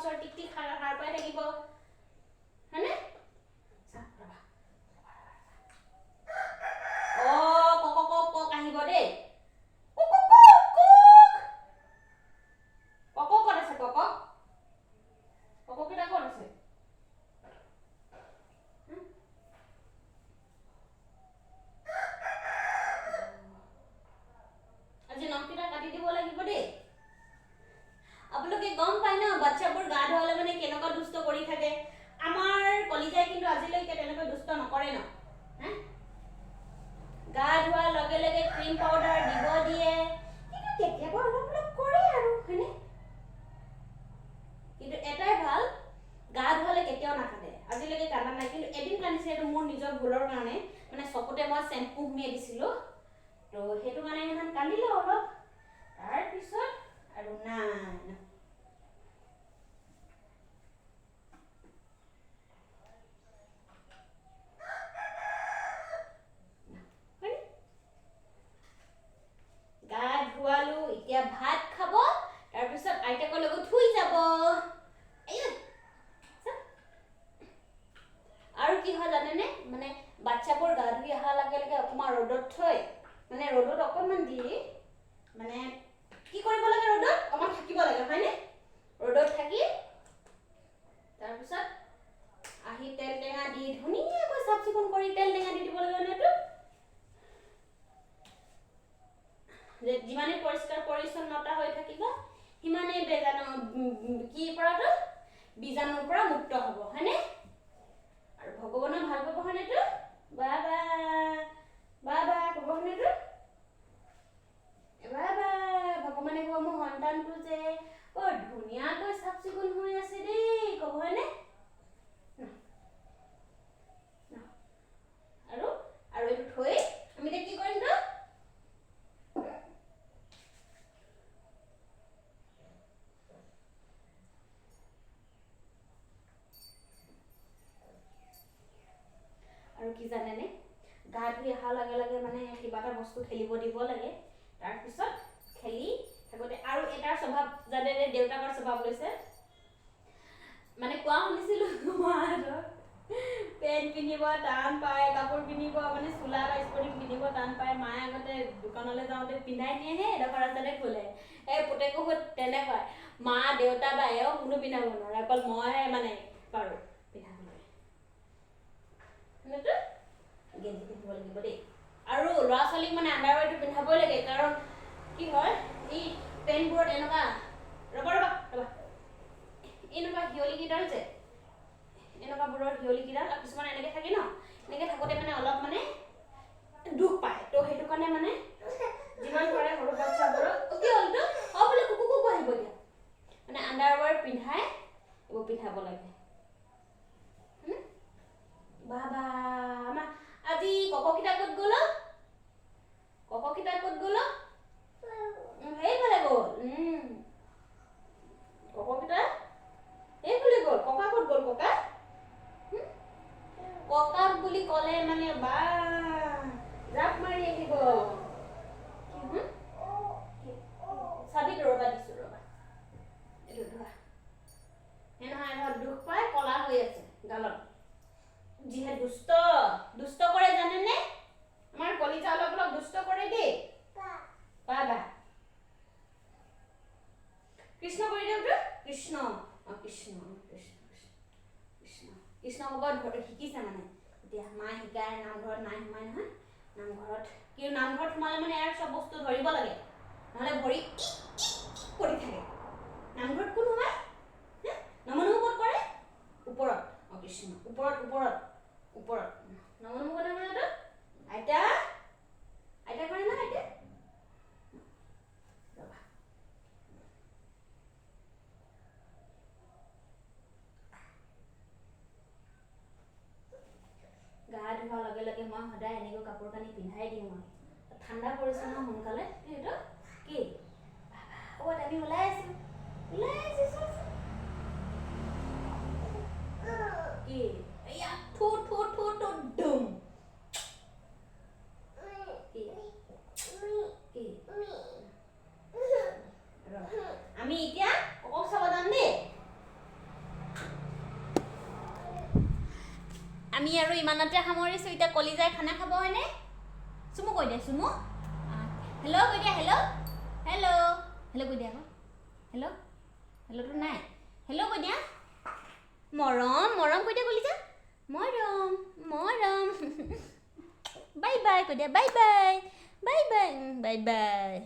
ওচৰত টিক টিক সাৰ পাই থাকিব হয়নে কক আহিব দেই কক ক'ত আছে কক কেইটা ক'ত আছে আজি নখকেইটা কাটি দিব লাগিব দেই আপোনালোকে গম পায় ন বাচ্চাবোৰ গা ধুৱালে মানে কেনেকুৱা দুষ্ট কৰি থাকে আমাৰ কলিজাই কিন্তু আজিলৈকে তেনেকৈ দুষ্ট নকৰে ন গা ধোৱাৰ লগে লগে ক্ৰীম পাউডাৰ দিব দিয়ে কিন্তু কেতিয়াবা অলপ অলপ কৰে আৰু হয়নে কিন্তু এটাই ভাল গা ধুৱালে কেতিয়াও নাকান্দে আজিলৈকে কান্দা নাই কিন্তু এদিন কান্দিছে এইটো মোৰ নিজৰ ভুলৰ কাৰণে মানে চকুতে মই চেম্পু ঘুমিয়াই দিছিলোঁ তো সেইটো কাৰণে ইমান কান্দিলে অলপ তাৰপিছত আৰু নাই গা ধুৱালো এতিয়া ভাত খাব তাৰপিছত আইতাকৰ লগত শুই যাব আৰু কি হয় জানেনে মানে বাচ্চাবোৰ গা ধুই অহাৰ লগে লগে অকণমান ৰ'দত থৈ মানে ৰ'দত অকণমান দি মানে কি কৰিব লাগে ৰ'দত অকণমান থাকিব লাগে হয়নে ৰ'দত থাকি তাৰপিছত আহি তেল টেঙা দি ধুনীয়াকৈ চাফ চিকুণ কৰি তেল টেঙা দি দিব লাগে এইটো যিমানে পৰিষ্কাৰ পৰিচ্ছন্নতা হৈ থাকিব সিমানে বীজাণুৰ পৰা মুক্ত হ'ব হয়নে আৰু ভগৱানৰ ভাল পাব হয়নেটো বাবা ক'ব হয়নেটো বাবা ভগৱানে ক'ব মোৰ সন্তানটো যে বৰ ধুনীয়াকৈ চাফ চিকুণ হৈ আছে দেই ক'ব হয়নে আৰু এইটো থৈ আমি এতিয়া কি কৰিম তো আৰু কি জানেনে গা ধুই অহাৰ লগে লগে মানে কিবা এটা বস্তু খেলিব দিব লাগে তাৰপিছত খেলি থাকোঁতে আৰু এটাৰ স্বভাৱ জানেনে দেউতাকৰ স্বভাৱ লৈছে মানে কোৱা শুনিছিলোঁ পেণ্ট পিন্ধিব টান পায় কাপোৰ পিন্ধিব মানে চোলা বা স্পৰ্টিং পিন্ধিব টান পায় মায়ে আগতে দোকানলৈ যাওঁতে পিন্ধাই নিয়েহে এডোখৰ ৰাস্তাতে খোলে পুতেকো তেনেকুৱাই মা দেউতা বা এও কোনো পিন্ধাব নোৱাৰে অকল মইহে মানে পাৰোঁ পিন্ধাবলৈ গেঞ্জি পিন্ধিব লাগিব দেই আৰু ল'ৰা ছোৱালীক মানে আণ্ডাৰৱেৰটো পিন্ধাবই লাগে কাৰণ কি হয় এই পেণ্টবোৰত এনেকুৱা ৰ'বা এনেকুৱা হিয়লিকেইডাল যে এনেকুৱাবোৰৰ হিয়লিকেইডাল আৰু কিছুমান এনেকৈ থাকে ন এনেকৈ থাকোঁতে মানে অলপ মানে দুখ পায় তো সেইটো কাৰণে মানে যিমান পাৰে সৰু বাচ্চাবোৰক কি হ'লতো বোলে কুকু আহিব দিয়া মানে আণ্ডাৰৱেৰ পিন্ধাই এইবোৰ পিন্ধাব লাগে বাবা আমাৰ আজি কককেইটা ক'ত গ'ল সেইফালে গ'ল কককেইটা এইফালে গ'ল ককা ক'ত গ'ল ককাক বুলি ক'লে মানে বা জাপ মাৰি আহিব চাবিটো ৰ'বা দিছোঁ ৰ'বা এইটো ধৰা সেই নহয় এবাৰ দুখ পাই ক'লা হৈ আছে গালত যিহে দুষ্ট কৰে জানেনে আমাৰ কলিজা অলপ অলপ দুষ্ট কৰে দেই বাবা কৃষ্ণ কৰি দিওঁতো কৃষ্ণ ক'ব শিকিছে মানে এতিয়া মায়ে শিকায় নামঘৰত নাই সোমাই নহয় নামঘৰত কিন্তু নামঘৰত সোমালে মানে ইয়াৰ চব বস্তু ধৰিব লাগে নহ'লে ভৰি কৰি থাকে নামঘৰত কোন সোমায় নমনমু ক'ত কৰে ওপৰত কৃষ্ণ ওপৰত নমনমু ক'ত কৰে তো আইতা কৰে না আইতা গা ধোৱাৰ লগে লগে মই সদায় এনেকৈ কাপোৰ কানি পিন্ধাই দিওঁ মই ঠাণ্ডা পৰিছে ন সোনকালে সেইটো কি আমি ওলাই আছোঁ কি এয়া থু ডুম আমি এতিয়া কক চাব যাম দেই আমি আৰু ইমানতে সামৰিছোঁ এতিয়া কলিজাই খানা খাব হয়নে চুমু কৈ দিয়া চুমু হেল্ল' কৈ দিয়া হেল্ল' হেল্ল' হেল্ল' কৈ দিয়া আকৌ হেল্ল' হেল্ল'টো নাই হেল্ল' কৈ দিয়া মৰম মৰম কৈ দিয়া কলিজা মৰম মৰম বাই বাই কৈ দিয়া bye bye bye bye bye bye